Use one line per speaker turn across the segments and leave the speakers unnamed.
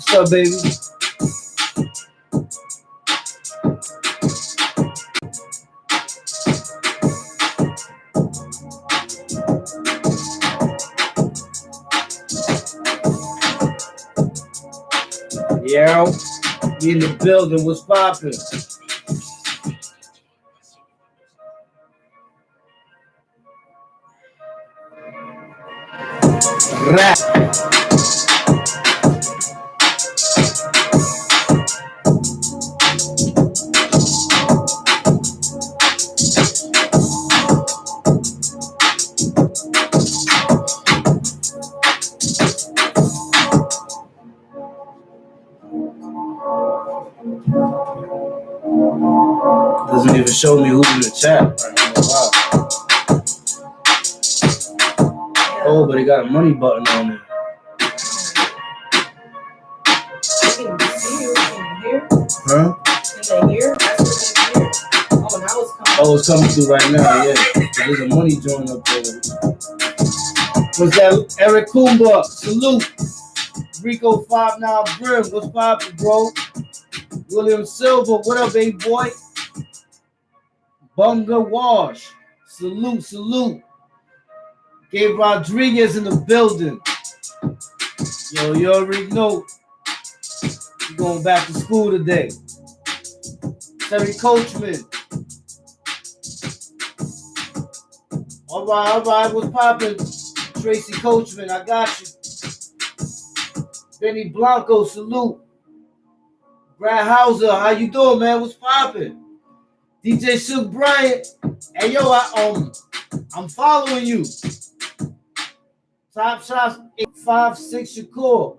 What's up, baby? Yeah, we in the building. What's poppin'? Rap. Doesn't even show me who's in the chat. Wow. Oh, but it got a money button on it.
Can you hear?
Huh?
Can they hear? That's what they hear. Oh, now it's coming.
Oh, it's coming through right now, yeah. There's a money joint up there. What's that? Eric Kumba, salute. Rico 59 Brim, what's poppin', bro? William Silver, what up, baby boy? Bunga Wash, salute, salute. Gabe Rodriguez in the building. Yo, you already know. You're going back to school today. Terry Coachman. All right, what's poppin'? Tracy Coachman, I got you. Benny Blanco, salute. Brad Hauser, how you doing, man? What's poppin'? DJ Silk Bryant. Hey, yo, I'm following you. Top Shots 856 Shakur.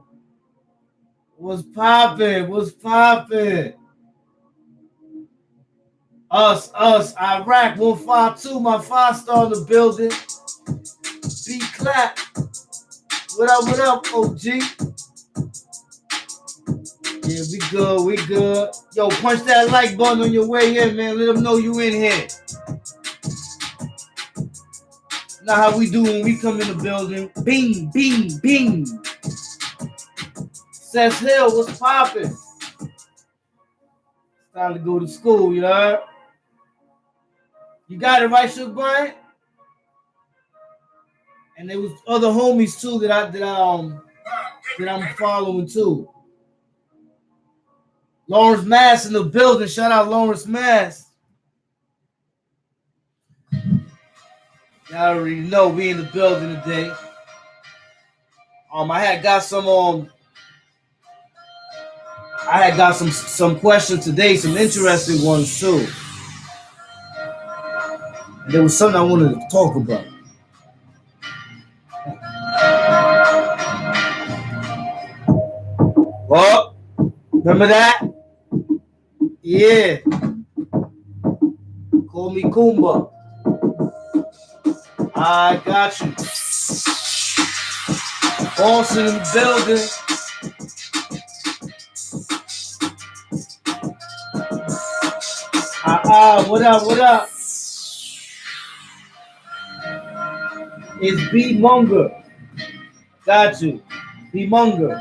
What's poppin'? What's poppin'? Us, Iraq 152, my 5-star in the building. B Clap. What up, OG? Yeah, we good. Yo, punch that like button on your way in, man. Let them know you in here. Now how we do when we come in the building. Bing, bing, bing. Seth Hill, what's poppin'? Time to go to school, you heard? You got it right, Suge Bryant? And there was other homies too that I'm following too. Lawrence Mass in the building. Shout out Lawrence Mass. Y'all already know we in the building today. I had got some questions today, some interesting ones too. There was something I wanted to talk about. What? Remember that? Yeah. Call me Kumba. I got you. Boston in the building. What up? It's B Munger. Got you. B Munger.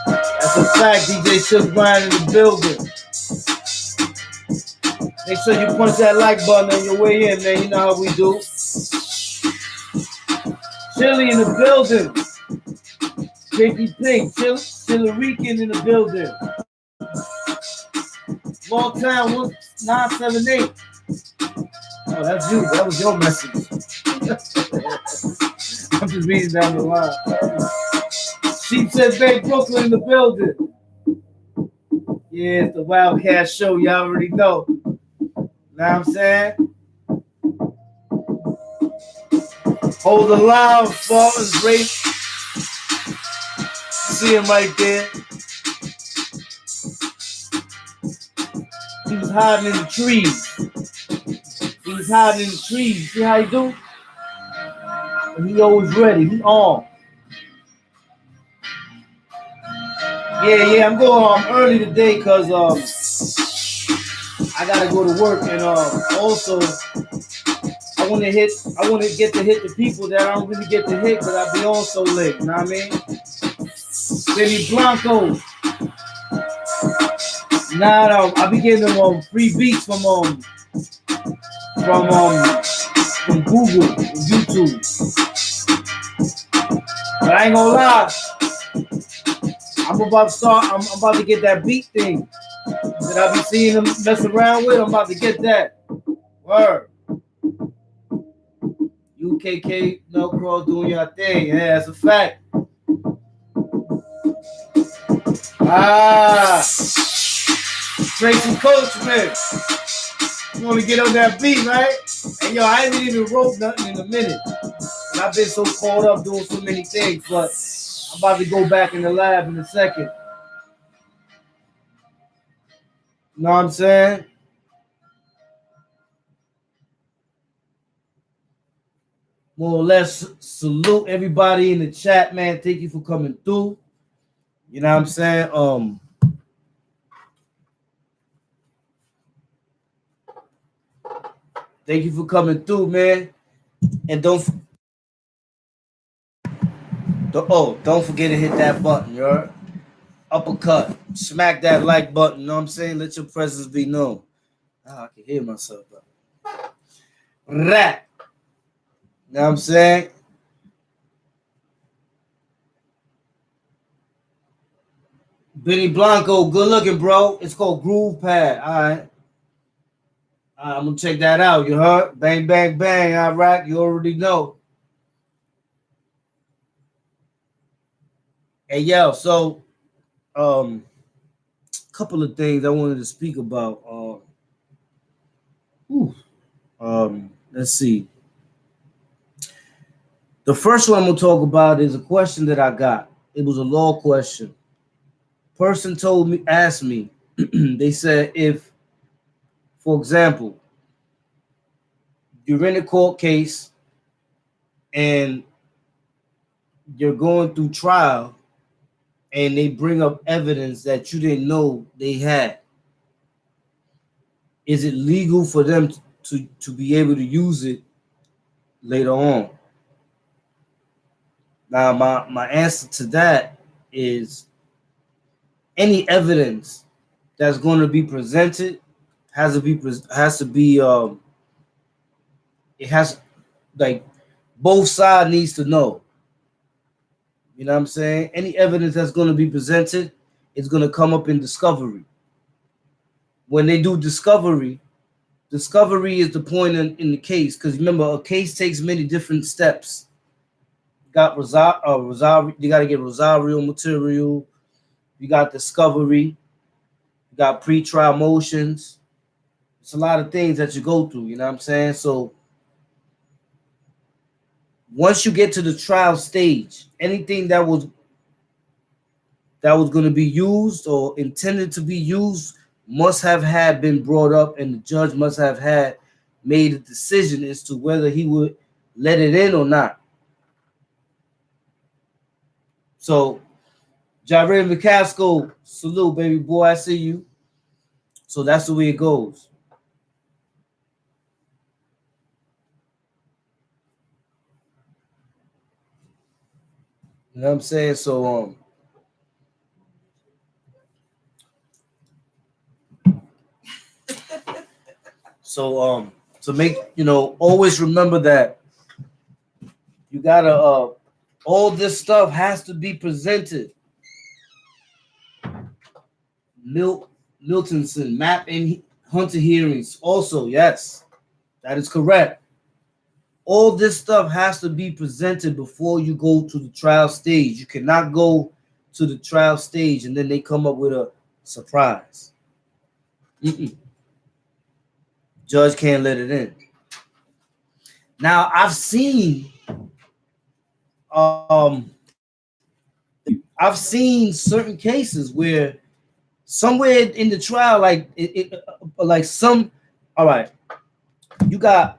That's a fact, DJ Silk Bryant in the building. Make sure you punch that like button on your way in, man. You know how we do. Chili in the building. Pinky Pink, Chili Rican in the building. Long time 1978. Oh, that's you. That was your message. I'm just reading down the line. Sheepshead Bay, Brooklyn in the building. Yeah, it's the Wildcat Show. Y'all already know. Know what I'm saying? Hold the line, Spartans race. See him right there. He was hiding in the trees. See how he do? And he always ready. He on. Yeah, I'm going early today because I gotta go to work, and also I want to get to hit the people that I don't really get to hit because I be on so late. You know what I mean? Benny Blanco. Now I be getting them free beats from Google, from YouTube. But I ain't gonna lie, I'm about to get that beat thing that I be seeing them mess around with. I'm about to get that. Word. UKK, no cross doing your thing. Yeah, that's a fact. Tracy Coachman. You want to get on that beat, right? And yo, I ain't even wrote nothing in a minute. And I've been so caught up doing so many things, but I'm about to go back in the lab in a second. You know what I'm saying? More or less salute everybody in the chat, man. Thank you for coming through. You know what I'm saying? Thank you for coming through, man. And don't forget to hit that button, you heard? Uppercut. Smack that like button, you know what I'm saying? Let your presence be known. I can hear myself, bro. Rat. You know what I'm saying? Benny Blanco, good looking, bro. It's called Groove Pad. All right. I'm gonna check that out. You heard? Bang, bang, bang. All right, you already know. Hey, yo. So, couple of things I wanted to speak about. Let's see. The first one I'm gonna talk about is a question that I got. It was a law question. Person asked me. They said, if, for example, you're in a court case and you're going through trial and they bring up evidence that you didn't know they had, is it legal for them to be able to use it later on? Now, my answer to that is any evidence that's going to be presented like both sides needs to know. You know what I'm saying? Any evidence that's going to be presented is going to come up in discovery. When they do discovery is the point in the case, because remember, a case takes many different steps. You got you got to get Rosario material. You got discovery. You got pre-trial motions. It's a lot of things that you go through. You know what I'm saying? So once you get to the trial stage, anything that was going to be used or intended to be used must have been brought up, and the judge must have made a decision as to whether he would let it in or not. So, Jared McCaskill, salute, baby boy. I see you. So that's the way it goes. You know what I'm saying? So to make, always remember that you gotta all this stuff has to be presented. Miltonson, map and Hunter hearings. Also, yes, that is correct. All this stuff has to be presented before you go to the trial stage. You cannot go to the trial stage and then they come up with a surprise. Judge can't let it in. Now, I've seen certain cases where somewhere in the trial, all right, you got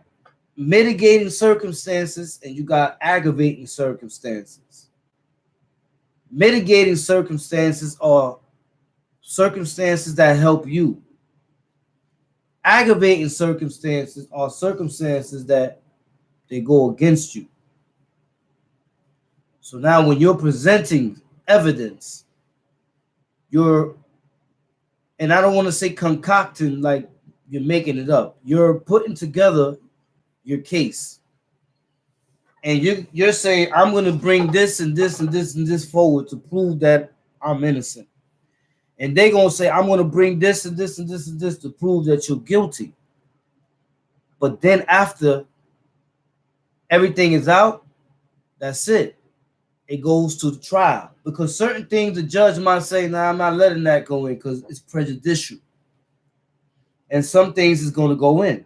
mitigating circumstances and you got aggravating circumstances. Mitigating circumstances are circumstances that help you. Aggravating circumstances are circumstances that they go against you. So now when you're presenting evidence, you're, and I don't want to say concocting like you're making it up. You're putting together your case. And you're saying, I'm going to bring this and this and this and this forward to prove that I'm innocent. And they're going to say, I'm going to bring this and this and this and this to prove that you're guilty. But then after everything is out, that's it. It goes to the trial. Because certain things the judge might say, nah, I'm not letting that go in because it's prejudicial. And some things is going to go in.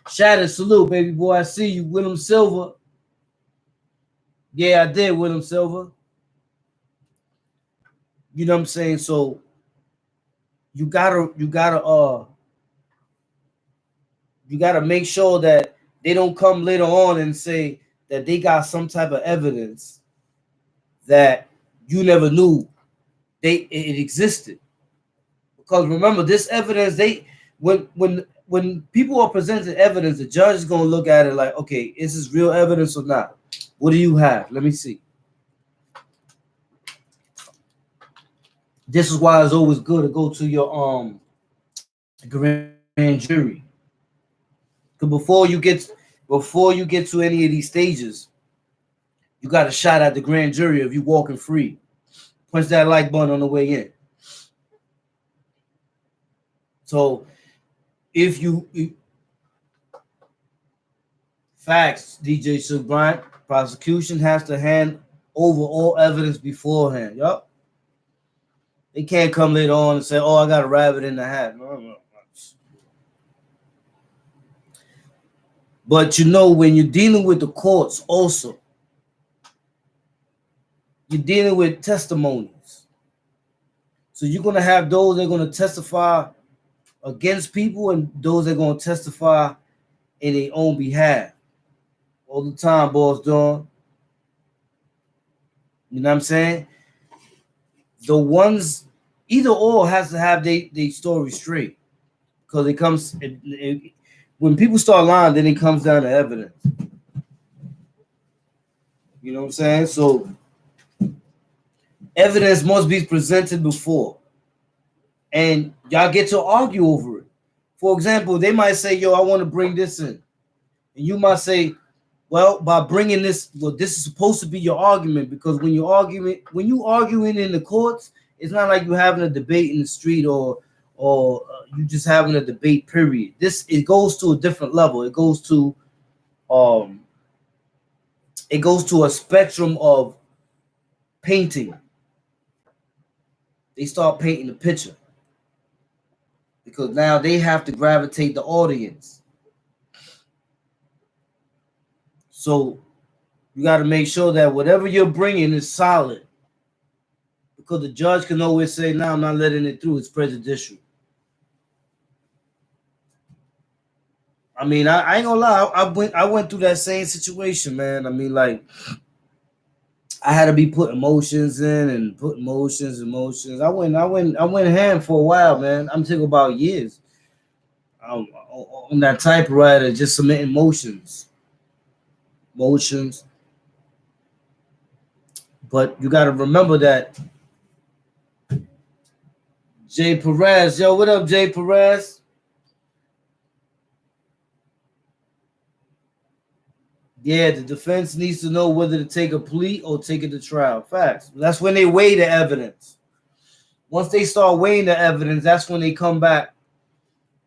Shatter, salute, baby boy. I see you, Willem Silver. Yeah, I did, Willem Silver. You know what I'm saying? So you gotta make sure that they don't come later on and say that they got some type of evidence that you never knew it existed. Because remember, this evidence, when people are presenting evidence, the judge is going to look at it like, okay, is this real evidence or not? What do you have? Let me see. This is why it's always good to go to your grand jury. Because before you get to any of these stages, you got a shot at the grand jury of you walking free. Punch that like button on the way in. So if you facts, DJ Suge Bryant, prosecution has to hand over all evidence beforehand. Yup. They can't come later on and say, oh, I got a rabbit in the hat. No. But you know, when you're dealing with the courts also, you're dealing with testimonies. So you're going to have those that are going to testify against people and those that are going to testify in their own behalf. All the time, boss Dawn. You know what I'm saying? The ones, either or has to have their story straight. Because when people start lying, then it comes down to evidence. You know what I'm saying? So evidence must be presented before. And y'all get to argue over it. For example, they might say, yo, I want to bring this in. And you might say, well, by bringing this, well, this is supposed to be your argument, because when you arguing in the courts, it's not like you're having a debate in the street or you just having a debate, period. It goes to a different level. It goes to a spectrum of painting. They start painting the picture because now they have to gravitate the audience. So you got to make sure that whatever you're bringing is solid, because the judge can always say, no, I'm not letting it through. It's prejudicial. I mean, I ain't gonna lie. I went through that same situation, man. I mean, like, I had to be putting motions in and putting motions. I went ham for a while, man. I'm talking about years. On that typewriter, just submitting motions. But you got to remember that Jay Perez, yo, what up, Jay Perez? Yeah, the defense needs to know whether to take a plea or take it to trial. Facts. That's when they weigh the evidence. Once they start weighing the evidence, that's when they come back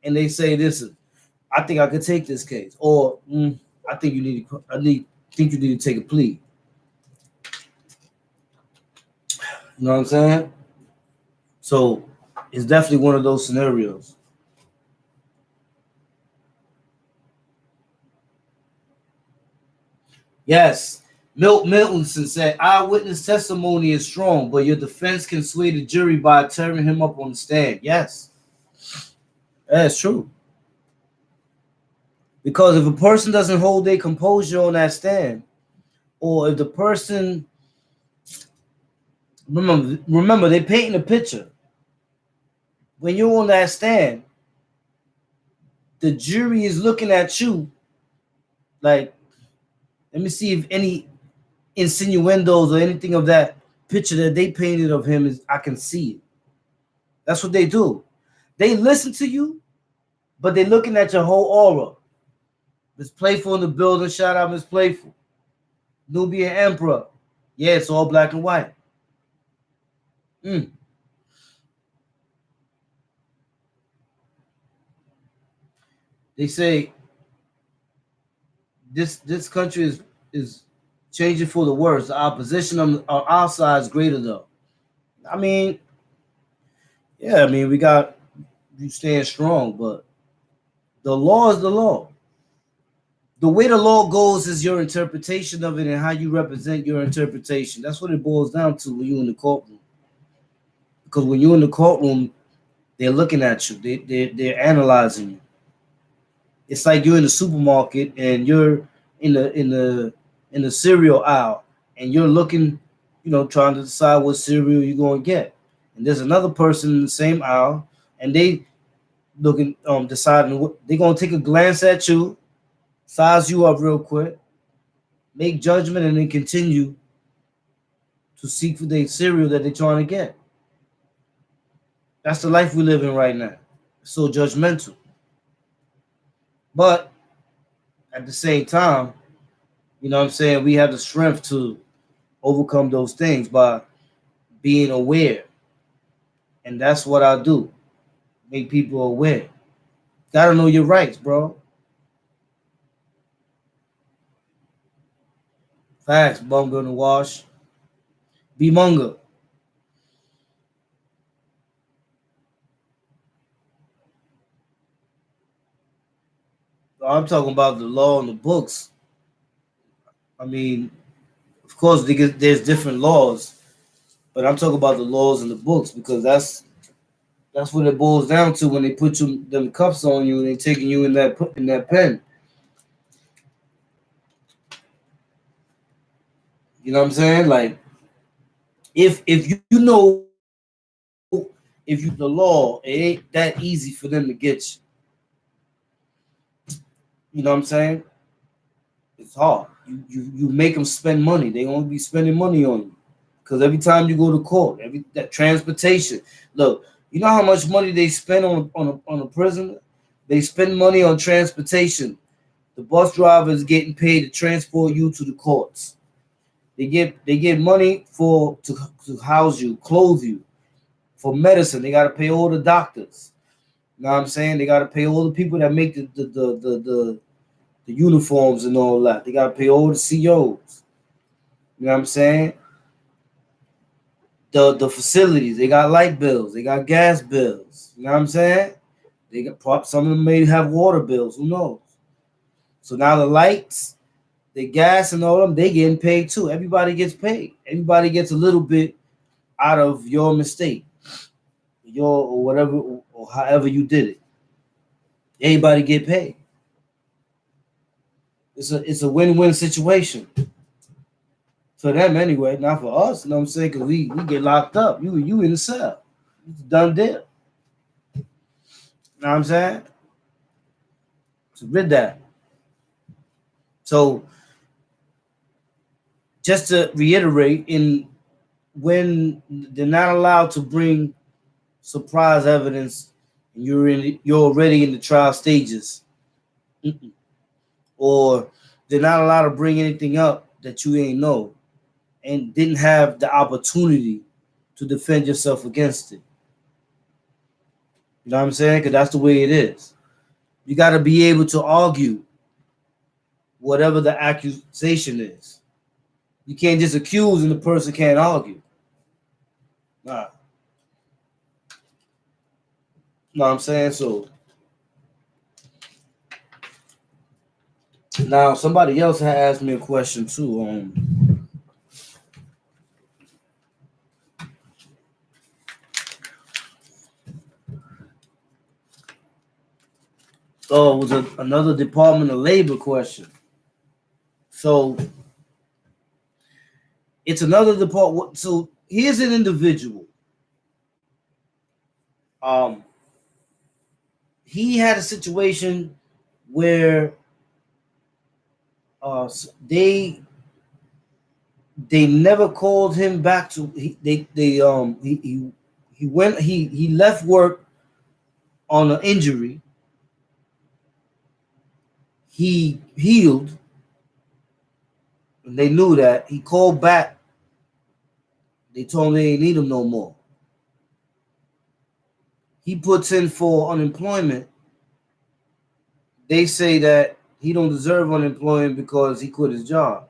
and they say, "Listen, I think I could take this case," or "I think you need to take a plea." You know what I'm saying? So it's definitely one of those scenarios. Yes, Milt Miltonson said, eyewitness testimony is strong, but your defense can sway the jury by tearing him up on the stand. Yes, that's true. Because if a person doesn't hold their composure on that stand, or if the person, remember they're painting a picture. When you're on that stand, the jury is looking at you Like, let me see if any insinuendos or anything of that picture that they painted of him is I can see it. That's what they do. They listen to you, but they're looking at your whole aura. Miss Playful in the building. Shout out Miss Playful. Nubian Emperor. Yeah, it's all black and white. They say this country is changing for the worse. The opposition on our side is greater though. I mean, yeah, I mean we got you staying strong, but the law is the law. The way the law goes is your interpretation of it and how you represent your interpretation. That's what it boils down to when you're in the courtroom. Because when you're in the courtroom, they're looking at you. They're analyzing you. It's like you're in the supermarket and you're in the cereal aisle and you're looking, trying to decide what cereal you're going to get. And there's another person in the same aisle and they looking deciding what they're going to take a glance at you, size you up real quick, make judgment, and then continue to seek for the cereal that they're trying to get. That's the life we live in right now. It's so judgmental. But at the same time, you know what I'm saying, we have the strength to overcome those things by being aware. And that's what I do. Make people aware. Gotta know your rights, bro. Facts, Bunga in the wash. Be Munga. I'm talking about the law and the books. I mean, of course, there's different laws, but I'm talking about the laws and the books because that's what it boils down to when they put them cuffs on you and they taking you in that pen. You know what I'm saying? Like, if you know if you the law, it ain't that easy for them to get you. You know what I'm saying? It's hard. You make them spend money. They gonna be spending money on you because every time you go to court, every that transportation. Look, you know how much money they spend on a prisoner? They spend money on transportation. The bus driver is getting paid to transport you to the courts. They get money to house you, clothe you, for medicine. They gotta pay all the doctors. You know what I'm saying? They gotta pay all the people that make the uniforms and all that. They gotta pay all the COs. You know what I'm saying? The facilities, they got light bills, they got gas bills. You know what I'm saying? They got some of them may have water bills, who knows? So now the lights, the gas and all them, they getting paid too. Everybody gets paid. Everybody gets a little bit out of your mistake. Your or whatever or however you did it. Everybody get paid. It's a win-win situation. For them anyway, not for us. You know what I'm saying? Because we get locked up. You in the cell. It's a done deal. You know what I'm saying? So read that. So just to reiterate, when they're not allowed to bring surprise evidence, and you're already in the trial stages, or they're not allowed to bring anything up that you ain't know and didn't have the opportunity to defend yourself against it. You know what I'm saying? Because that's the way it is. You got to be able to argue whatever the accusation is. You can't just accuse and the person can't argue. Nah. You know what I'm saying? So now somebody else had asked me a question too. So it was another Department of Labor question. So it's another department. So here's an individual. Um, he had a situation where they never called him back to he left work on an injury. He healed, and they knew that. He called back. They told him they didn't need him no more. He puts in for unemployment. They say that he don't deserve unemployment because he quit his job.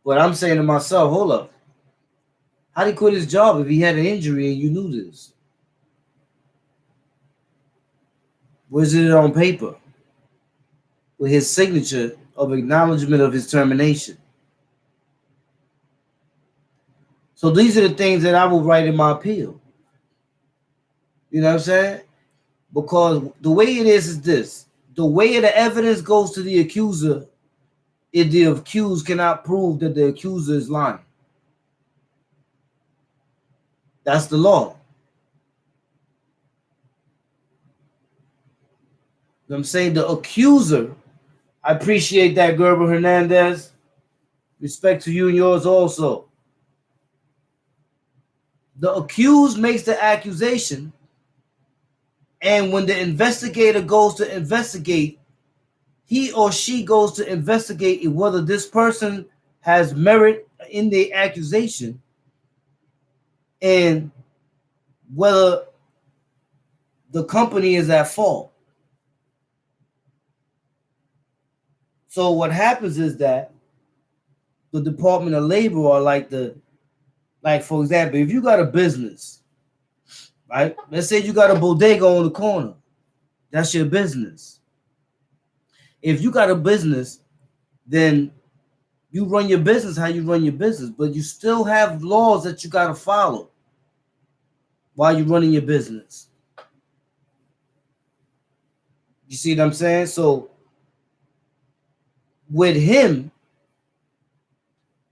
But I'm saying to myself, hold up. How did he quit his job if he had an injury and you knew this? Was it on paper with his signature of acknowledgement of his termination? So these are the things that I will write in my appeal. You know what I'm saying? Because the way it is this. The way the evidence goes to the accuser, if the accused cannot prove that the accuser is lying. That's the law. You know what I'm saying? The accuser, I appreciate that, Gerber Hernandez. Respect to you and yours also. The accused makes the accusation, and when the investigator goes to investigate, he or she goes to investigate whether this person has merit in the accusation and whether the company is at fault. So what happens is that the Department of Labor are like for example, if you got a business, right? Let's say you got a bodega on the corner. That's your business. If you got a business, then you run your business how you run your business, but you still have laws that you got to follow while you're running your business. You see what I'm saying? So with him,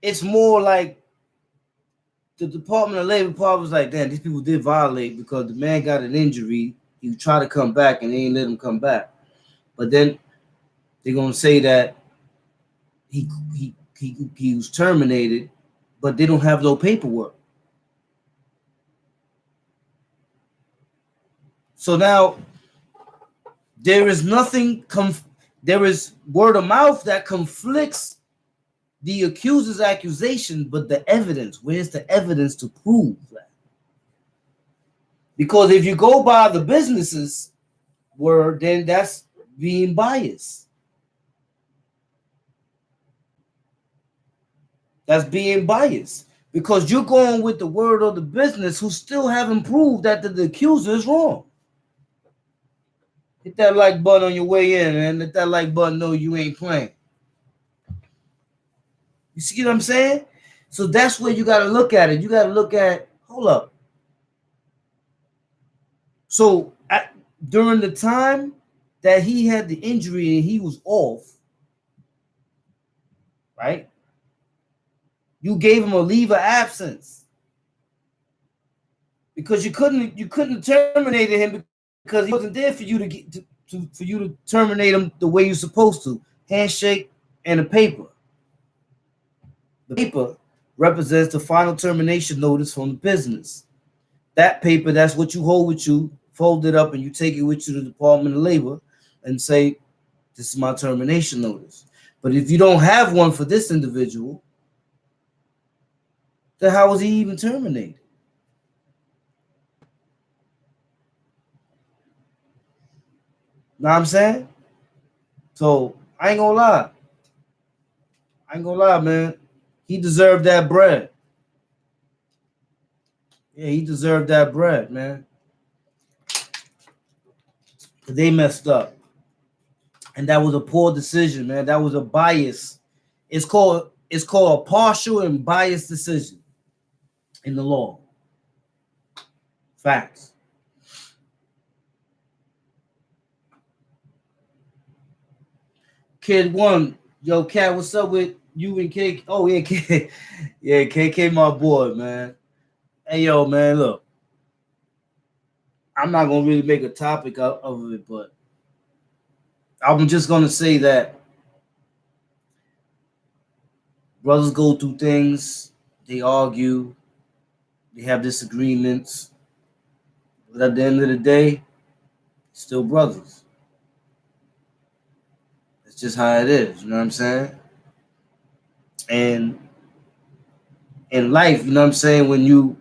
it's more like the Department of Labor part was like, damn, these people did violate because the man got an injury. He tried to come back and they ain't let him come back. But then they're gonna say that he was terminated, but they don't have no paperwork. So now there is nothing. There is word of mouth that conflicts the accuser's accusation, but the evidence. Where's the evidence to prove that? Because if you go by the business's word, then that's being biased. That's being biased because you're going with the word of the business who still haven't proved that the accuser is wrong. Hit that like button on your way in, and let that like button know you ain't playing. You see what I'm saying? So that's where you got to look at it. You got to look at, hold up. So during the time that he had the injury and he was off, right? You gave him a leave of absence because you couldn't terminate him because he wasn't there for you to get for you to terminate him the way you're supposed to. Handshake and a paper. The paper represents the final termination notice from the business. That paper, that's what you hold with you, fold it up, and you take it with you to the Department of Labor and say, this is my termination notice. But if you don't have one for this individual, then how was he even terminated? Know what I'm saying? So I ain't gonna lie, man. He deserved that bread. Yeah, he deserved that bread, man. They messed up. And that was a poor decision, man. That was a bias. It's called a partial and biased decision in the law. Facts. Kid one, yo, Cat, what's up with you and K? Oh yeah, K, yeah, KK, my boy, man. Hey, yo, man, look, I'm not gonna really make a topic of it, but I'm just gonna say that brothers go through things, they argue, they have disagreements, but at the end of the day, still brothers. It's just how it is, you know what I'm saying? And in life, you know what I'm saying, when you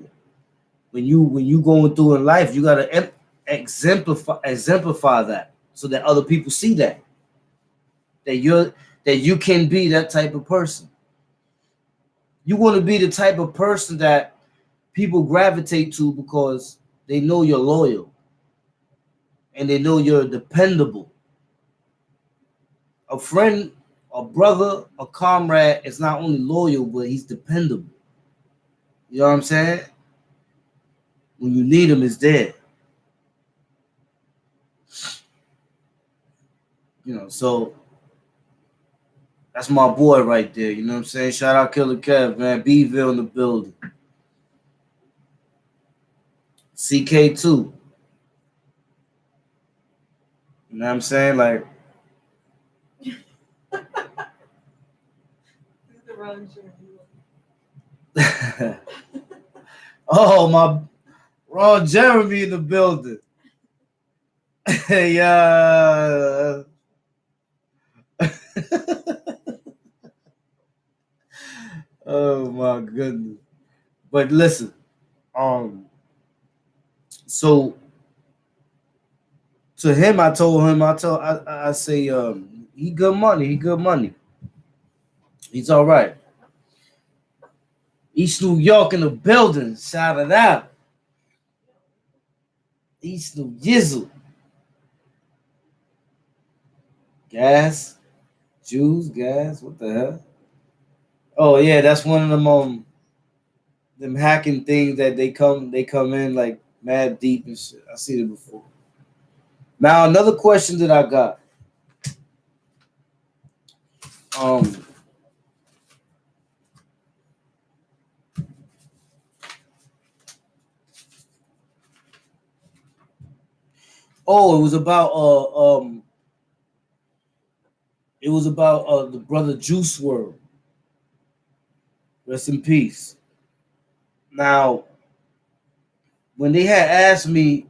going through in life, you gotta exemplify that so that other people see that you can be that type of person. You want to be the type of person that people gravitate to because they know you're loyal and they know you're dependable. A friend, a brother, a comrade is not only loyal, but he's dependable. You know what I'm saying? When you need him, he's there. So that's my boy right there. You know what I'm saying? Shout out Killer Kev, man. Bville in the building. CK2. You know what I'm saying? Like, oh, my Ron Jeremy in the building. Yeah. Oh my goodness. But listen, so to him, I say, he good money. He good money. He's all right. East New York in the building. Shout it out. East New Yizzle. Gas. Jews, gas. What the hell? Oh yeah, that's one of them hacking things that they come in like mad deep and shit. I seen it before. Now another question that I got. Oh, it was about the brother Juice WRLD. Rest in peace. Now, when somebody asked me,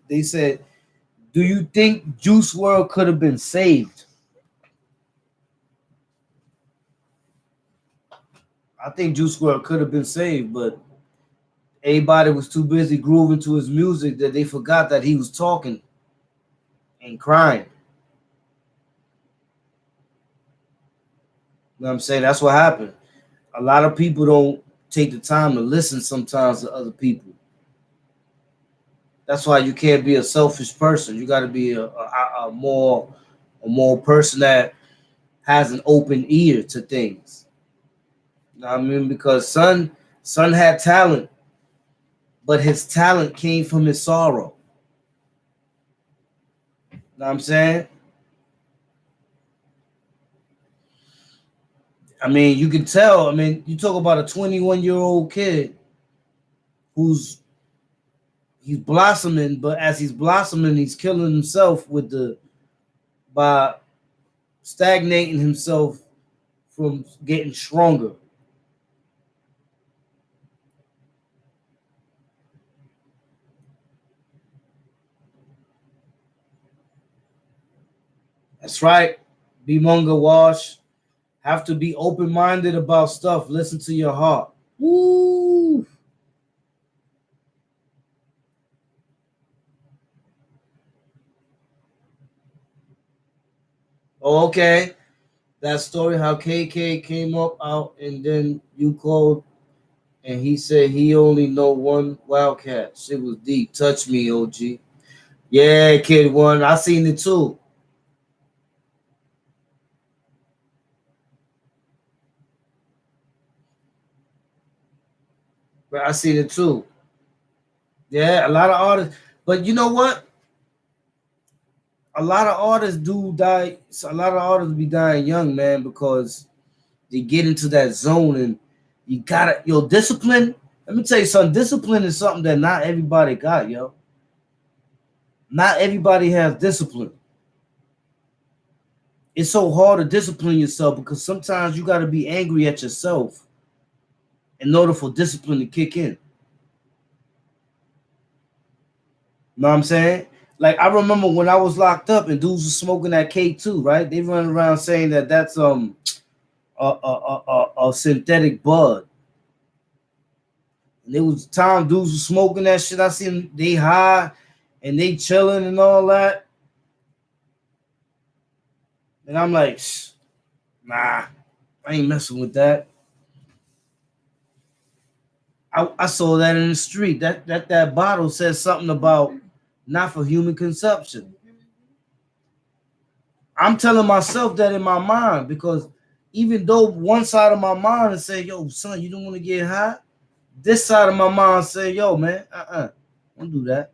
they said, "Do you think Juice WRLD could have been saved?" I think Juice WRLD could have been saved, but everybody was too busy grooving to his music that they forgot that he was talking and crying. You know what I'm saying? That's what happened. A lot of people don't take the time to listen sometimes to other people. That's why you can't be a selfish person. You got to be a more person that has an open ear to things. You know what I mean? Because son had talent, but his talent came from his sorrow. You know what I'm saying? I mean, you can tell. I mean, you talk about a 21-year-old kid he's blossoming, but as he's blossoming, he's killing himself by stagnating himself from getting stronger. That's right. Be Munga Wash. Have to be open-minded about stuff. Listen to your heart. Woo! Oh, okay. That story how KK came up out and then you called and he said he only know one Wildcat. Shit was deep. Touch me, OG. Yeah, kid one. I seen it too. But I seen it too. Yeah, a lot of artists. But you know what? A lot of artists do die. A lot of artists be dying young, man, because they get into that zone and you gotta discipline. Let me tell you something. Discipline is something that not everybody got, yo. Not everybody has discipline. It's so hard to discipline yourself because sometimes you got to be angry at yourself in order for discipline to kick in. You know what I'm saying? Like I remember when I was locked up and dudes was smoking that K2, right? They run around saying that that's a synthetic bud. And there was time dudes was smoking that shit. I seen they high and they chilling and all that. And I'm like, nah, I ain't messing with that. I saw that in the street. That bottle says something about not for human consumption. I'm telling myself that in my mind because even though one side of my mind is saying, yo, son, you don't want to get high, this side of my mind say, yo, man, don't do that.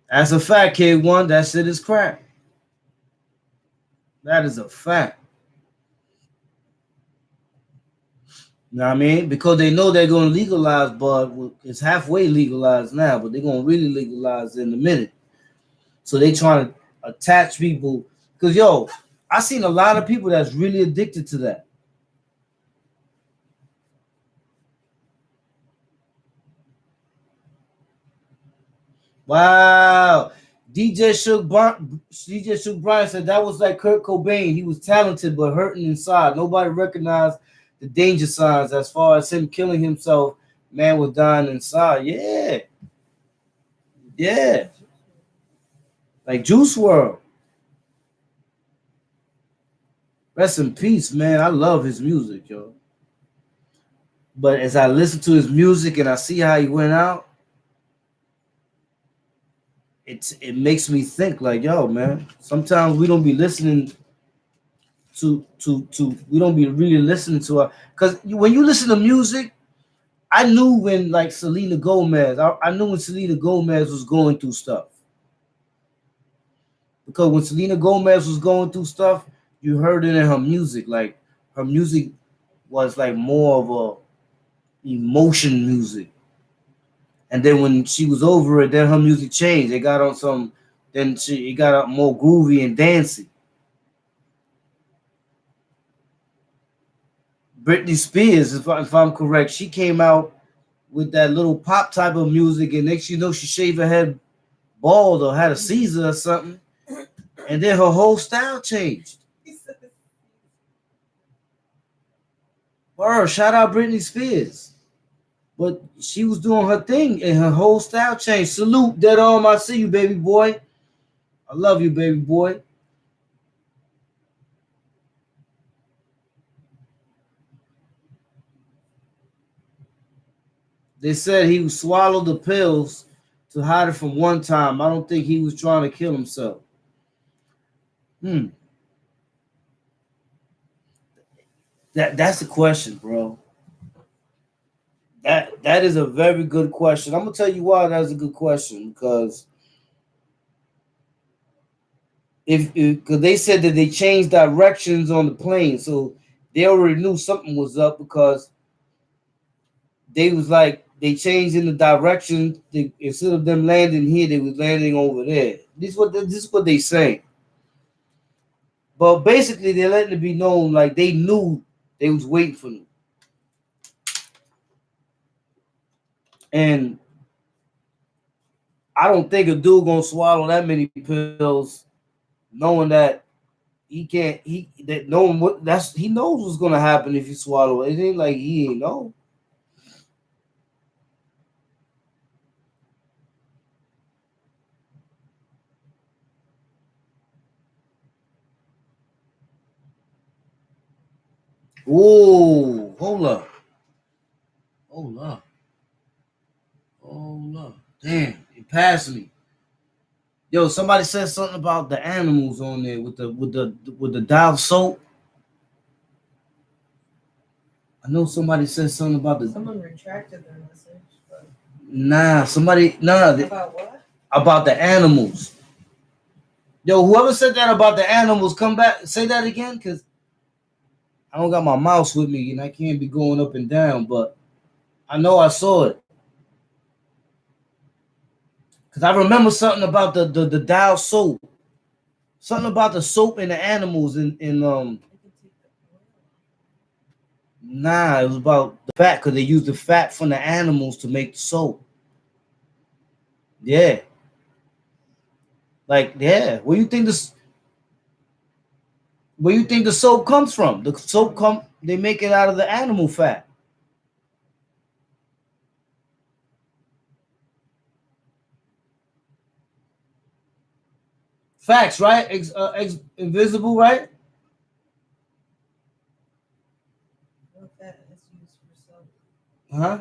That's a fact, kid one. That shit is crack. That is a fact. You know what I mean? Because they know they're going to legalize, but it's halfway legalized now, but they're going to really legalize in a minute. So they trying to attach people. Because, yo, I seen a lot of people that's really addicted to that. Wow. DJ Shook Bryan said that was like Kurt Cobain. He was talented but hurting inside. Nobody recognized the danger signs as far as him killing himself. Man was dying inside. Yeah. Yeah. Like Juice WRLD. Rest in peace, man. I love his music, yo. But as I listen to his music and I see how he went out, it makes me think like, yo, man, sometimes we don't be listening to we don't be really listening to our because when you listen to music, I knew when like Selena Gomez, I knew when Selena Gomez was going through stuff. Because when Selena Gomez was going through stuff, you heard it in her music. Like her music was like more of a emotion music. And then when she was over it, then her music changed. It got on some, then it got up more groovy and dancey. Britney Spears, if I'm correct, she came out with that little pop type of music, and next you know she shaved her head bald or had a Caesar or something, and then her whole style changed. Her, shout out Britney Spears. But she was doing her thing and her whole style changed. Salute, Dead Arm, I see you, baby boy. I love you, baby boy. They said he swallowed the pills to hide it from one time. I don't think he was trying to kill himself. Hmm. That's the question, bro. That is a very good question. I'm gonna tell you why that's a good question because if because they said that they changed directions on the plane, so they already knew something was up because they was like they changed in the direction. Instead of them landing here, they was landing over there. This is what they say. But basically, they're letting it be known like they knew they was waiting for them. And I don't think a dude gonna swallow that many pills, knowing that he can't. He that knowing what that's he knows what's gonna happen if you swallow it. It ain't like he ain't know. Whoa, hold up, hold up. Damn, it passed me. Yo, somebody said something about the animals on there with the dial soap. I know somebody said something about the
Someone retracted their message. But about what?
about the animals. Yo, whoever said that about the animals, come back, say that again, cause I don't got my mouse with me and I can't be going up and down, but I know I saw it. Because I remember something about the Dial soap. Something about the soap and the animals Nah, it was about the fat because they used the fat from the animals to make the soap. Yeah. Like, yeah. Where you think the soap comes from? The soap they make it out of the animal fat. Facts, right? Invisible, right?
Well, fat is used for soap.
Huh?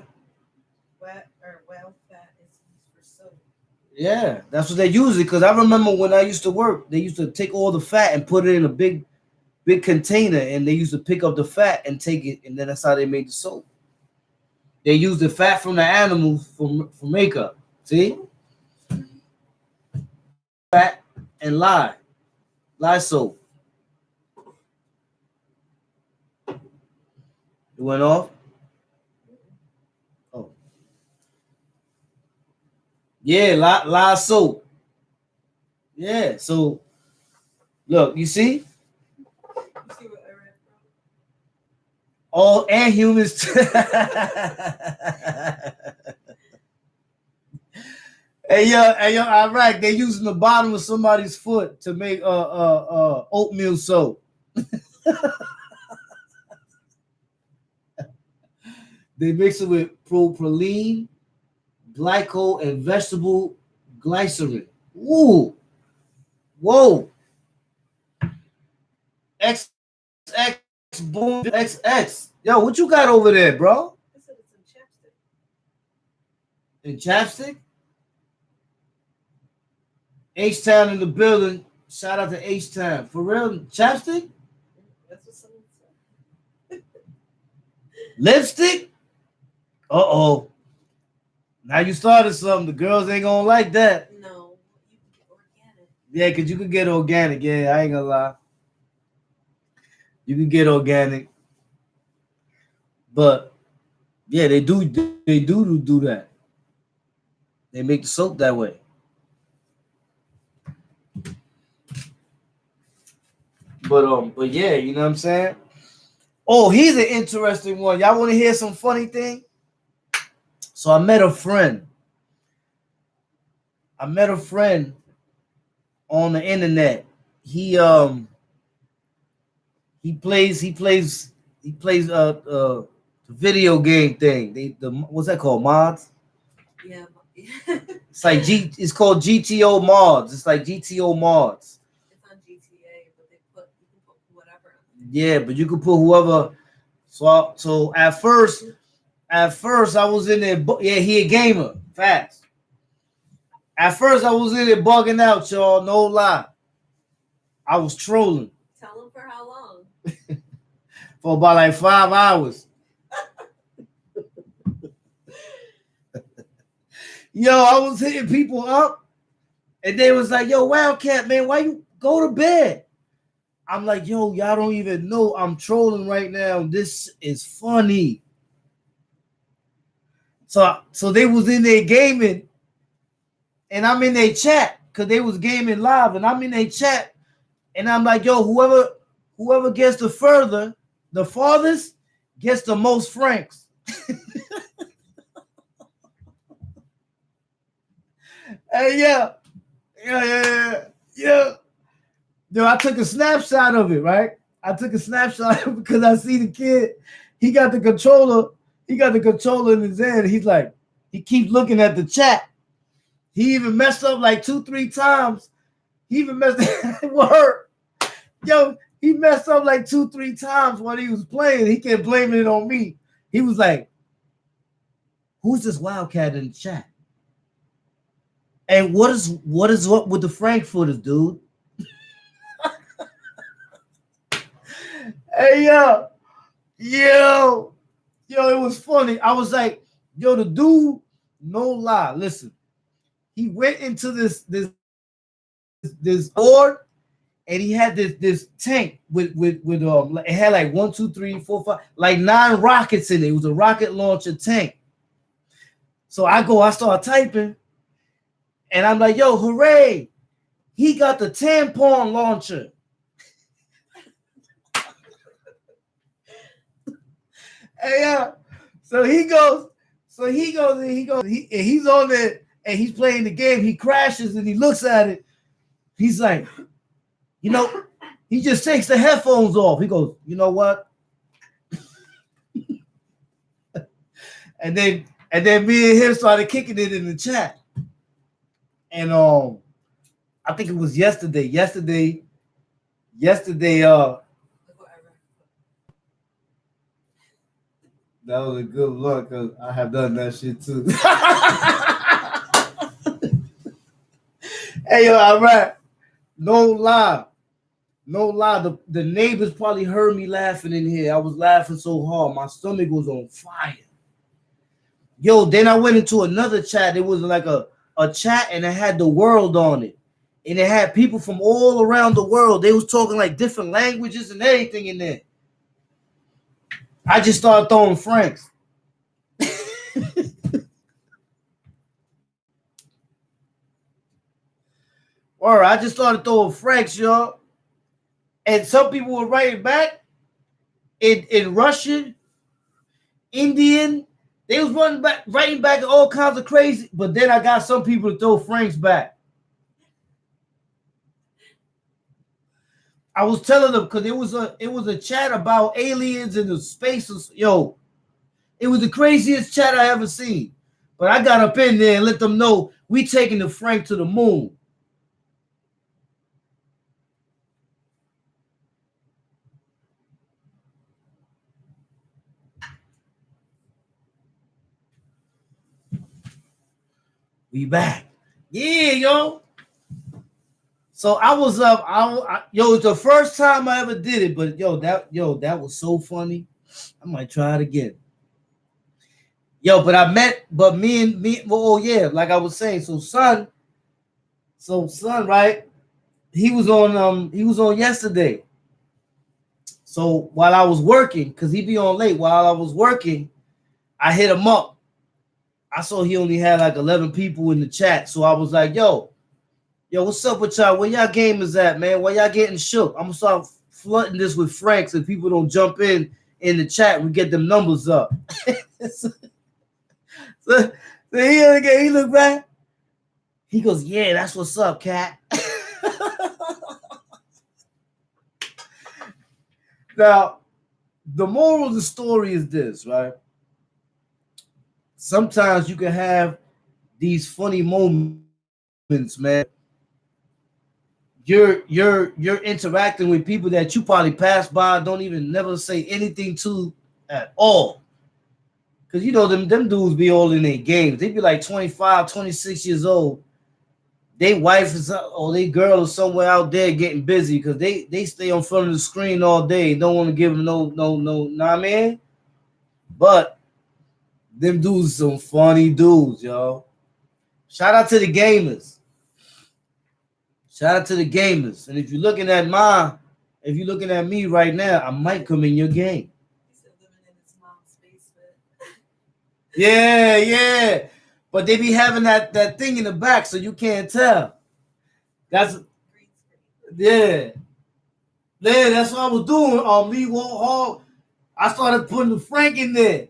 Well, fat is used for soap.
Yeah, that's what they use it. Because I remember when I used to work, they used to take all the fat and put it in a big container, and they used to pick up the fat and take it, and then that's how they made the soap. They use the fat from the animals for makeup. See? Fat and lye soap. It went off. Oh, yeah, lye soap. Yeah. So look, you see,
You see what I read from?
all and humans. Hey yo, Iraq, they using the bottom of somebody's foot to make oatmeal soap. They mix it with propylene, glycol, and vegetable glycerin. Ooh, whoa. XX boom XX. Yo, what you got over there, bro?
I said it's in chapstick.
In chapstick? H-Town in the building. Shout out to H-Town. For real, chapstick?
That's what someone said.
Lipstick? Uh-oh. Now you started something. The girls ain't gonna like that.
No, you can get organic.
Yeah, because you could get organic. Yeah, I ain't gonna lie. You can get organic. But yeah, they do that. They make the soap that way. But yeah, you know what I'm saying? Oh, he's an interesting one. Y'all want to hear some funny thing? So I met a friend. On the internet. He plays the video game thing. What's that called? Mods?
Yeah.
It's called GTO mods. It's like GTO mods.
It's on GTA, but you can put whatever.
Yeah, but you can put whoever. So at first I was in there. Yeah, he a gamer. Facts. At first I was in there bugging out, y'all. No lie. I was trolling.
Tell him for how long?
For about like 5 hours. Yo, I was hitting people up, and they was like, "Yo, Wildcat, man, why you go to bed?" I'm like, "Yo, y'all don't even know I'm trolling right now. This is funny." So they was in there gaming, and I'm in their chat because they was gaming live, and I'm in their chat, and I'm like, "Yo, whoever gets the farthest gets the most francs." Hey, yeah. Yo, I took a snapshot of it, right? I took a snapshot of it because I see the kid. He got the controller. He got the controller in his hand. He's like, he keeps looking at the chat. He even messed up like 2-3 times. He even messed word. Yo, he messed up like 2-3 times while he was playing. He kept blaming it on me. He was like, "Who's this Wildcat in the chat? And what is up with the Frankfurters, dude?" Hey, yo, it was funny. I was like, yo, the dude, no lie. Listen, he went into this board, and he had this tank with it had like 1, 2, 3, 4, 5, like 9 rockets in it. It was a rocket launcher tank. So I start typing. And I'm like, yo, hooray! He got the tampon launcher. Hey, so he's on there and he's playing the game. He crashes and he looks at it. He's like, you know, he just takes the headphones off. He goes, you know what? and then me and him started kicking it in the chat. And I think it was yesterday, that was a good look because I have done that shit too. Hey, yo, all right. No lie. The neighbors probably heard me laughing in here. I was laughing so hard. My stomach was on fire. Yo, then I went into another chat. It was like a chat and it had the world on it. And it had people from all around the world. They was talking like different languages and everything in there. I just started throwing francs. All right, I just started throwing francs, y'all. And some people were writing back in Russian, Indian. They was writing back all kinds of crazy. But then I got some people to throw francs back. I was telling them because it was a chat about aliens and the spaces. Yo, it was the craziest chat I ever seen. But I got up in there and let them know we taking the franc to the moon. We back. Yeah, yo. So I was up. It's the first time I ever did it, but that was so funny. I might try it again. Yo, but me, oh yeah, like I was saying, so son, right? He was on yesterday. So while I was working, because he be on late, while I was working, I hit him up. I saw he only had like 11 people in the chat. So I was like, yo, what's up with y'all? Where y'all gamers at, man? Why y'all getting shook? I'm gonna start flooding this with francs and people don't jump in the chat. We get them numbers up. so he looked back. He goes, yeah, that's what's up, cat. Now, the moral of the story is this, right? Sometimes you can have these funny moments, man. You're interacting with people that you probably pass by, don't even never say anything to at all. Because you know them dudes be all in their games. They be like 25, 26 years old. They wife is or they girl is somewhere out there getting busy because they stay on front of the screen all day. Don't want to give them no, nah, man. But them dudes some funny dudes, y'all. Shout out to the gamers. Shout out to the gamers. And if you're looking at me right now, I might come in your game. Yeah. But they be having that thing in the back, so you can't tell. That's that's what I was doing. Lee Won't Hog. I started putting the franc in there.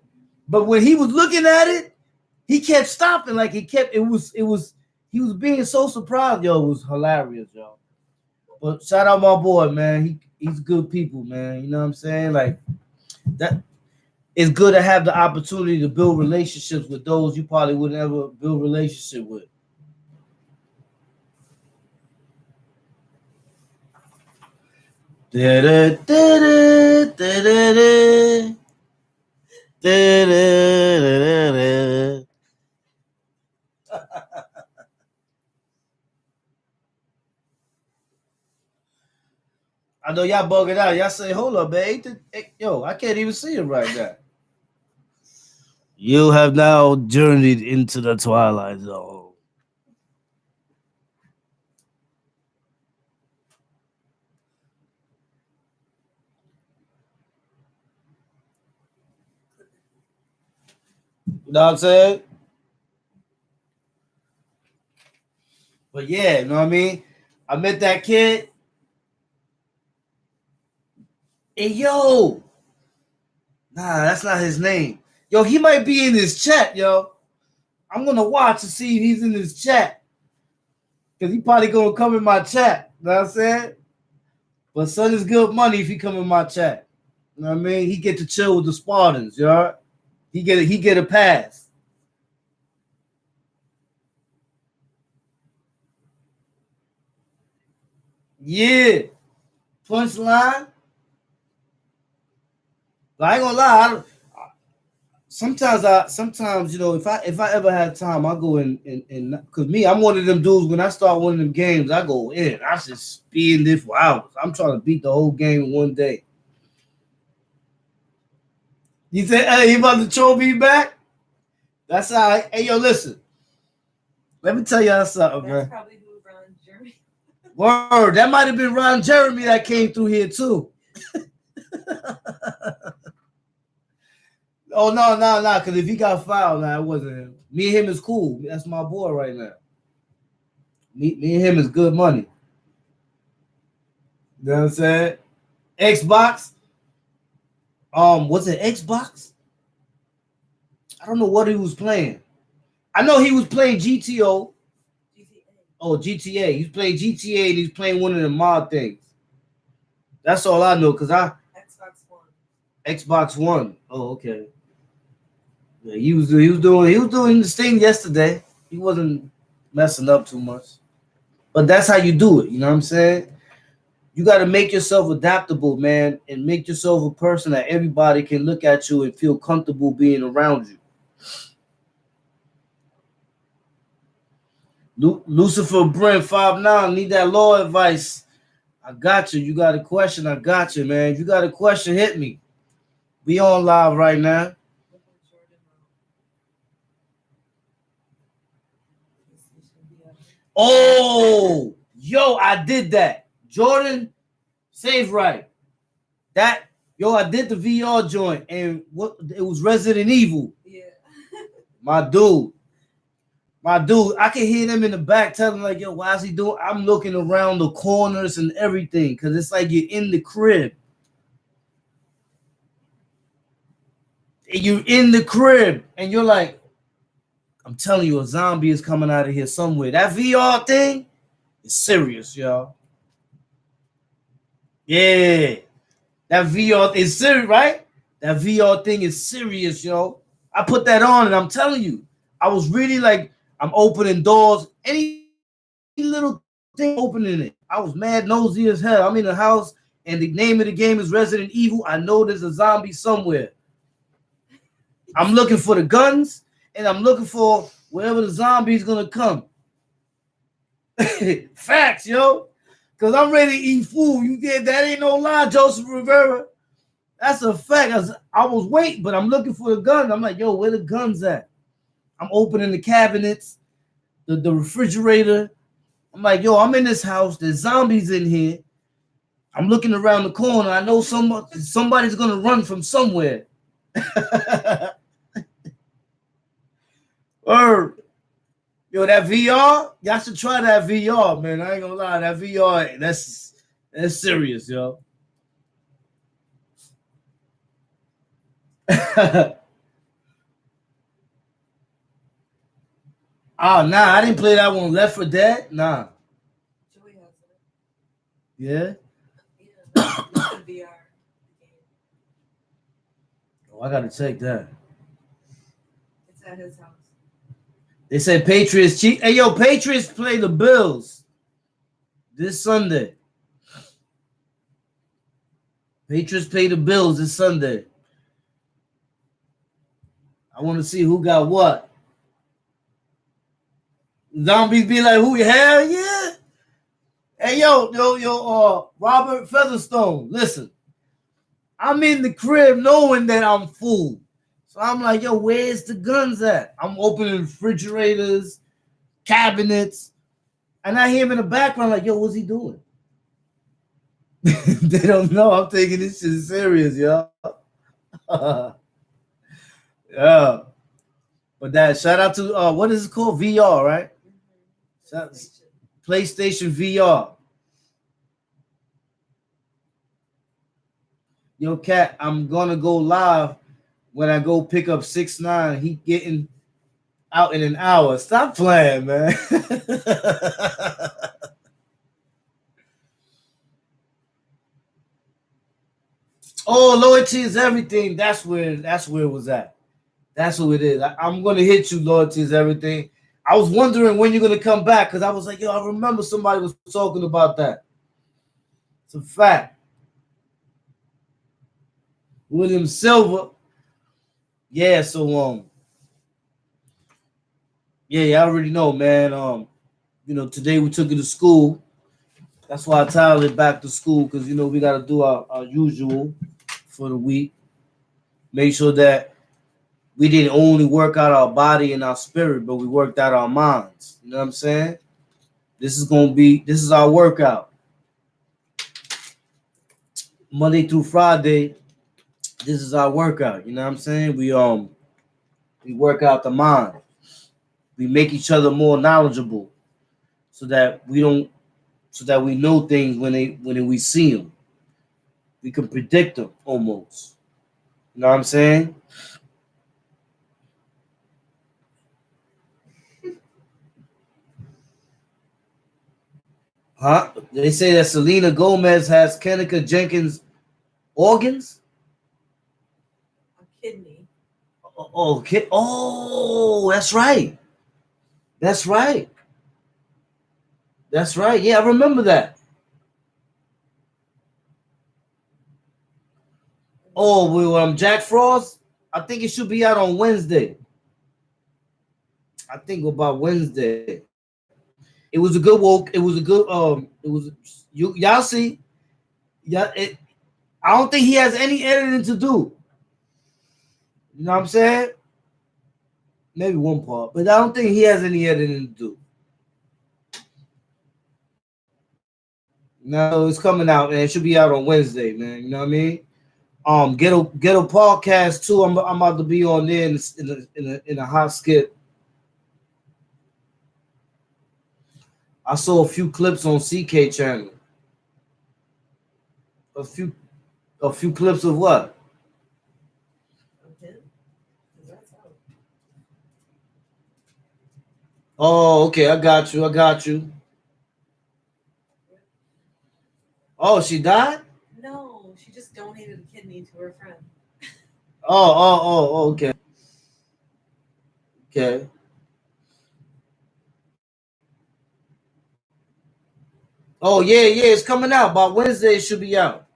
But when he was looking at it, he kept stopping. Like he was being so surprised, yo. It was hilarious, yo. But shout out my boy, man. He's good people, man. You know what I'm saying? Like that. It's good to have the opportunity to build relationships with those you probably would never build relationship with. I know y'all bugging out. Y'all say, hold up, man. Yo, I can't even see it right now. You have now journeyed into the Twilight Zone. You know what I'm saying? But yeah, you know what I mean? I met that kid. Hey, yo. Nah, that's not his name. Yo, he might be in his chat, yo. I'm going to watch to see if he's in his chat. Because he probably going to come in my chat. You know what I'm saying? But son is good money if he come in my chat. You know what I mean? He get to chill with the Spartans, you know? He get a pass. Yeah. Punchline. But I ain't gonna lie. Sometimes you know if I ever have time, I go in because me, I'm one of them dudes. When I start one of them games, I go in. I just be in there for hours. I'm trying to beat the whole game in one day. You say, hey, you about to throw me back? That's all right. Hey, yo, listen. Let me tell y'all something,
That's
man.
probably who Ron Jeremy.
Word, that might have been Ron Jeremy that came through here too. Oh no, because if he got fouled, it wasn't him. Me and him is cool. That's my boy right now. Me and him is good money. You know what I'm saying? Xbox. Was it Xbox? I don't know what he was playing. I know he was playing GTO.
GTA.
Oh, GTA. He's playing GTA and he's playing one of the mod things. That's all I know, because
Xbox One.
Xbox One. Oh, okay. Yeah, he was doing this thing yesterday. He wasn't messing up too much. But that's how you do it, you know what I'm saying? You got to make yourself adaptable, man, and make yourself a person that everybody can look at you and feel comfortable being around you. Lucifer Brent 5'9", need that law advice. I got you. You got a question? I got you, man. If you got a question, hit me. We on live right now. Oh, yo, I did that. Jordan, save right. I did the VR joint, and it was Resident Evil.
Yeah.
My dude, I can hear them in the back telling like, yo, why is he doing? I'm looking around the corners and everything because it's like you're in the crib. You're in the crib, and you're like, I'm telling you, a zombie is coming out of here somewhere. That VR thing is serious, y'all. Yeah. That VR is serious, right? That VR thing is serious, yo. I put that on and I'm telling you, I was really like, I'm opening doors, any little thing opening it. I was mad nosy as hell. I'm in the house and the name of the game is Resident Evil. I know there's a zombie somewhere. I'm looking for the guns and I'm looking for wherever the zombie's gonna come. Facts, yo. Cause I'm ready to eat food. You did that ain't no lie, Joseph Rivera. That's a fact. I was waiting, but I'm looking for the gun. I'm like, yo, where the guns at? I'm opening the cabinets, the refrigerator. I'm like, yo, I'm in this house. There's zombies in here. I'm looking around the corner. I know somebody's gonna run from somewhere. Or yo, that VR, y'all should try that VR, man. I ain't gonna lie, that VR, that's serious, yo. Oh, nah, I didn't play that one. Left 4 Dead? Nah.
Joey has it.
Yeah?
Yeah, that's the VR game.
Oh, I gotta check that.
It's at his house.
They said Patriots cheat. Hey, yo, Patriots play the Bills this Sunday. Patriots play the Bills this Sunday. I want to see who got what. Zombies be like, who? Hell yeah. Hey, yo, Robert Featherstone, listen. I'm in the crib knowing that I'm full. So I'm like, yo, where's the guns at? I'm opening refrigerators, cabinets, and I hear him in the background like, yo, what's he doing? They don't know. I'm taking this shit serious, yo. Yeah. But that shout out to what is it called? VR, right? PlayStation VR. Yo, Cat, I'm gonna go live when I go pick up 6ix9ine. He getting out in an hour. Stop playing, man. Oh, loyalty is everything. That's where it was at. That's who it is. I'm gonna hit you. Loyalty is everything. I was wondering when you're gonna come back because I was like, yo, I remember somebody was talking about that. It's a fact. William Silver. Yeah, so yeah, I already know, man. Today we took it to school. That's why I titled it back to school, because we gotta do our usual for the week. Make sure that we didn't only work out our body and our spirit, but we worked out our minds. You know what I'm saying? This is our workout. Monday through Friday, this is our workout. You know what I'm saying? We work out the mind. We make each other more knowledgeable so that we know things when we see them. We can predict them almost. You know what I'm saying? Huh? They say that Selena Gomez has Kenneka Jenkins organs?
A kidney.
Oh, that's right. That's right. That's right. Yeah, I remember that. Oh, Jack Frost. I think it should be out on Wednesday. I think about Wednesday. It was a good woke. It was a good y'all see. Yeah, I don't think he has any editing to do. You know what I'm saying? Maybe one part, but I don't think he has any editing to do. No, it's coming out, man. It should be out on Wednesday, man. You know what I mean? Ghetto podcast too. I'm about to be on there in a hot skip. I saw a few clips on CK channel. A few clips of what?
Okay. That's out.
Oh, okay. I got you. Oh, she died?
No, she just donated a kidney to her friend.
Oh, okay. Okay. Oh, yeah, it's coming out. By Wednesday, it should be out.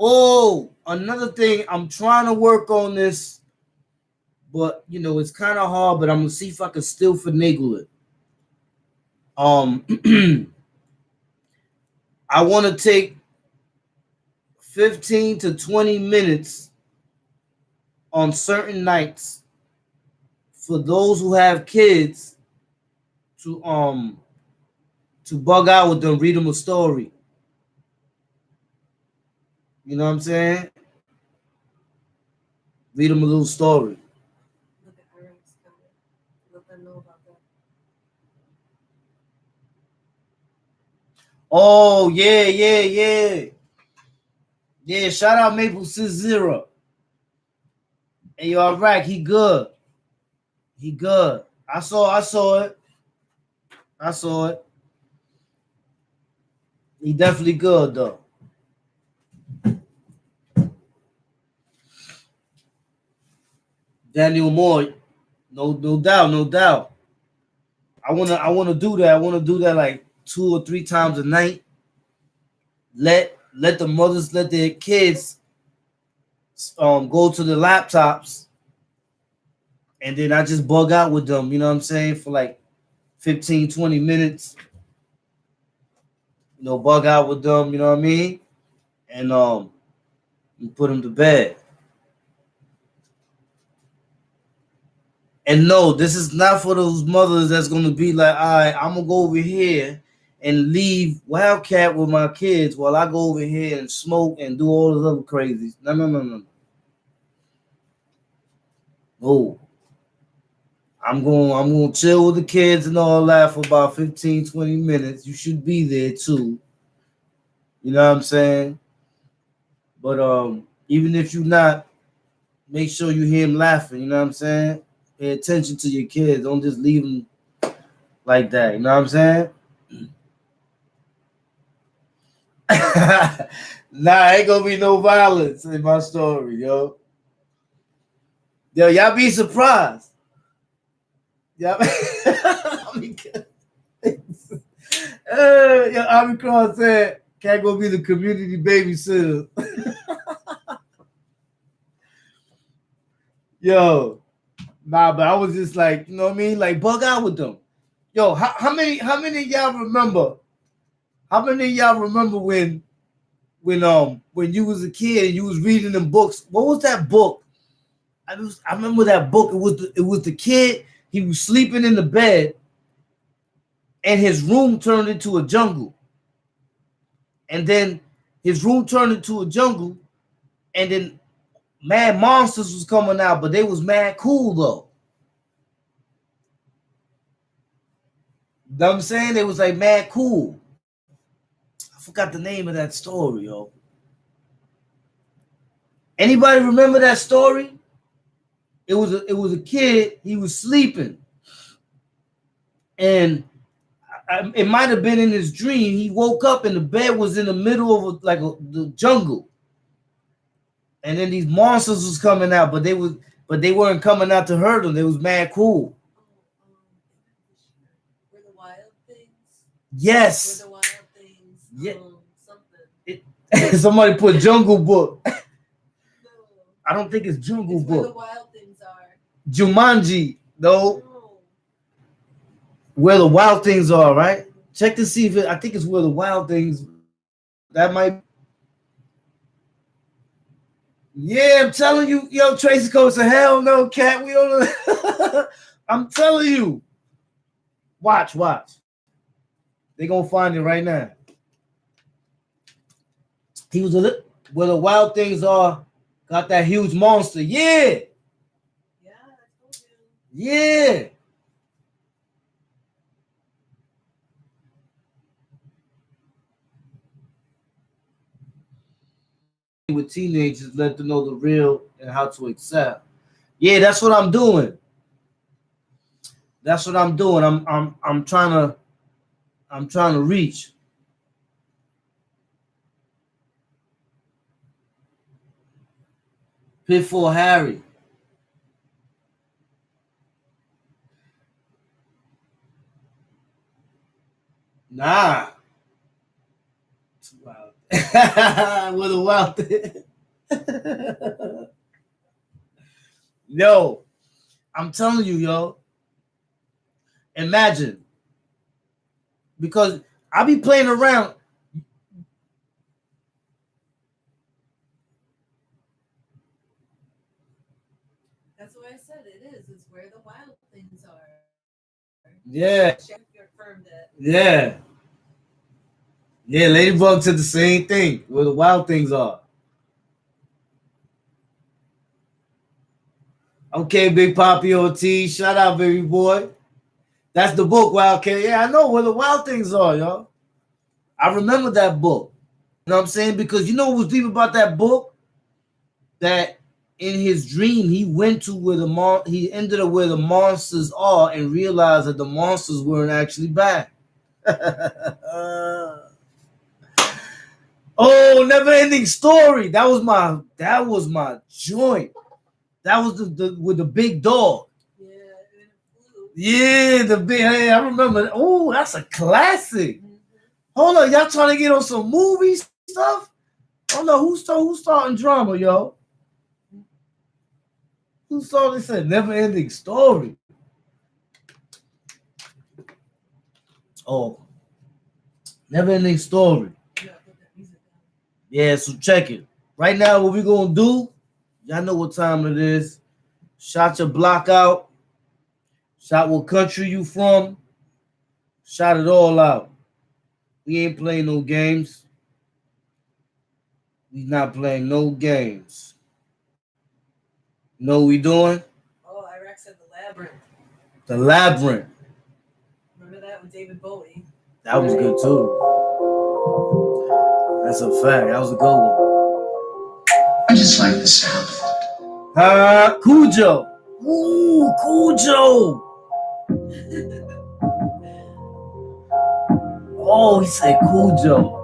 Oh, another thing, I'm trying to work on this, but it's kind of hard, but I'm gonna see if I can still finagle it. I want to take 15 to 20 minutes on certain nights for those who have kids to bug out with them, read them a story. You know what I'm saying? Read them a little story.
Look at Iraq's comment. Let them know about that.
Oh, yeah. Yeah, shout out Maple Six Zero. Hey, you all right? He good. I saw it. He definitely good though. Daniel Moore, no doubt. I wanna do that. I wanna do that like 2 or 3 times a night. Let the mothers let their kids go to the laptops, and then I just bug out with them. You know what I'm saying, for like 15, 20 minutes. Bug out with them. You know what I mean, and put them to bed. And no, this is not for those mothers that's gonna be like, all right, I'm gonna go over here and leave Wildcat with my kids while I go over here and smoke and do all those other crazies. No. I'm gonna chill with the kids and all that for about 15, 20 minutes. You should be there too. You know what I'm saying? But even if you're not, make sure you hear him laughing. You know what I'm saying? Pay attention to your kids. Don't just leave them like that. You know what I'm saying? Nah, ain't gonna be no violence in my story, yo. Yo, y'all be surprised. Y'all, I mean, yo, Omicron said, can't go be the community babysitter. Yo, nah, but I was just like, you know what I mean? Like, bug out with them. Yo, how many of y'all remember? How many of y'all remember when you was a kid and you was reading them books? What was that book? I remember that book. It was the kid. He was sleeping in the bed, and his room turned into a jungle. And then his room turned into a jungle, and then mad monsters was coming out, but they was mad cool though. You know what I'm saying? They was like mad cool. I forgot the name of that story, yo. Anybody remember that story? It was a kid. He was sleeping, and it might have been in his dream. He woke up and the bed was in the middle of the jungle, and then these monsters was coming out, but they weren't coming out to hurt him. They was mad cool.
Were the wild things?
Yes.
Were the wild things?
Yeah.
Something.
Somebody put Jungle Book.
No.
I don't think it's Jungle
It's where the
Book.
wild things are.
Jumanji, no.
No.
Where the Wild Things Are, right? Check to see if I think it's Where the Wild Things. That might. Yeah, I'm telling you, yo, Tracy goes to hell no, cat. We don't know. I'm telling you. Watch. They gonna find it right now. He was where the wild things are. Got that huge monster. Yeah.
Yeah, I told you.
Yeah. With teenagers, let them know the real and how to accept. Yeah, that's what I'm doing. That's what I'm doing. I'm trying to reach. Pitfall Harry. Nah. Wow. With a wild thing. Yo, I'm telling you, yo. Imagine. Because I be playing around.
That's what I said. It is. It's where the wild things are.
Yeah.
Check confirmed it.
Yeah. Yeah, Ladybug said the same thing. Where the wild things are. Okay, Big Poppy OT. Shout out, baby boy. That's the book, Wild Cat. Yeah, I know where the wild things are, y'all. I remember that book. You know what I'm saying? Because you know what was deep about that book? That in his dream he went to where he ended up where the monsters are and realized that the monsters weren't actually bad. Oh, never ending story. That was my joint. That was the with the big dog.
Yeah, and it flew.
Yeah, the big. Hey, I remember. Oh, that's a classic.
Mhm.
Hold on, y'all trying to get on some movie stuff? Oh no, who's starting drama, yo? Who saw this? A never ending story. Oh, never ending story.
Yeah, put that music down.
Yeah, so check it. Right now, what we gonna do? Y'all know what time it is. Shout your block out. Shout what country you from. Shout it all out. We ain't playing no games. We not playing no games. Know what we doing?
Oh, Iraq said the labyrinth.
The Labyrinth.
Remember that with David Bowie?
That was good too. That's a fact. That was a good one.
I just like the sound.
Cujo. Ooh, Cujo. Oh, he said Cujo.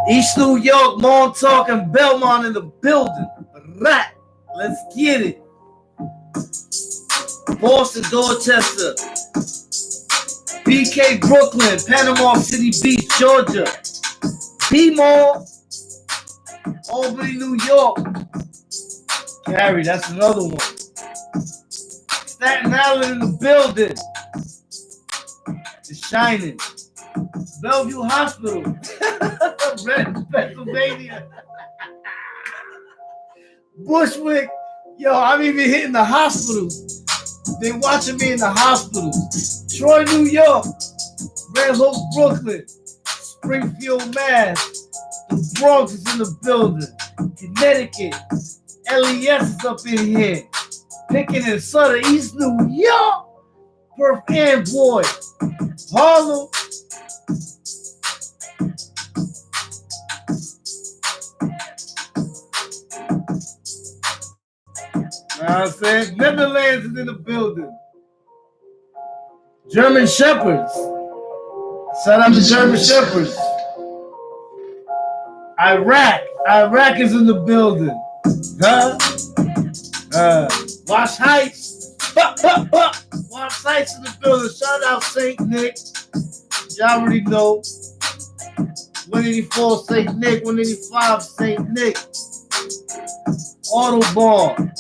East New York, Montauk, and Belmont in the building. Right. Let's get it. Boston, Dorchester. BK, Brooklyn. Panama City Beach, Georgia. B-Mall. Albany, New York. Gary, that's another one. Staten Island in the building. It's shining. Bellevue Hospital. Red, Pennsylvania. Bushwick. Yo, I'm even hitting the hospitals. They watching me in the hospitals. Troy, New York. Red Hook, Brooklyn. Springfield, Mass. The Bronx is in the building. Connecticut. LES is up in here. Picking and Sutter, East New York. Perth Amboy. Harlem. Know what I'm saying? Netherlands is in the building. German Shepherds. Shout out to German Shepherds. Iraq is in the building. Wash Heights. Wash Heights in the building. Shout out St. Nick. Y'all already know. 184 St. Nick. 185 St. Nick. Autobahn.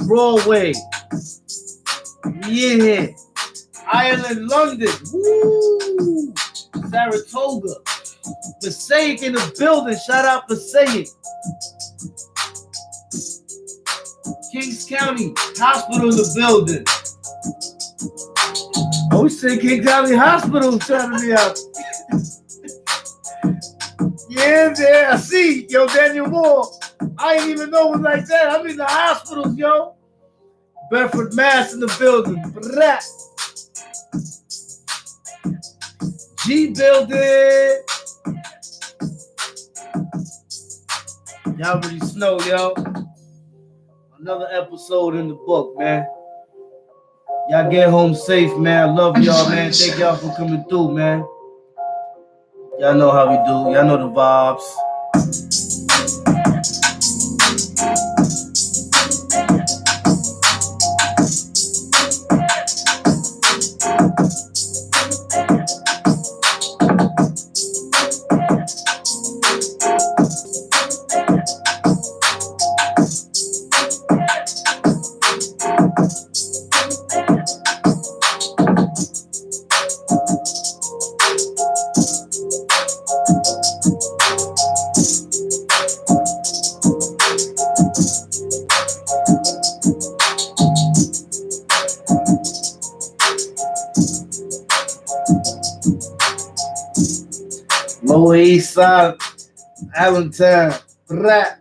Broadway. Yeah. Ireland, London. Woo. Saratoga. Passaic in the building. Shout out Passaic. Kings County Hospital in the building. Oh, we say King County Hospital trying to be out. Yeah, I see. Yo, Daniel Moore. I ain't even know it was like that. I'm in the hospitals, yo. Bedford, Mass in the building. Brat. G building. Y'all already know, yo. Another episode in the book, man. Y'all get home safe, man. I love y'all, man. Thank y'all for coming through, man. Y'all know how we do. Y'all know the vibes. Lower East Side, Allentown, Pratt.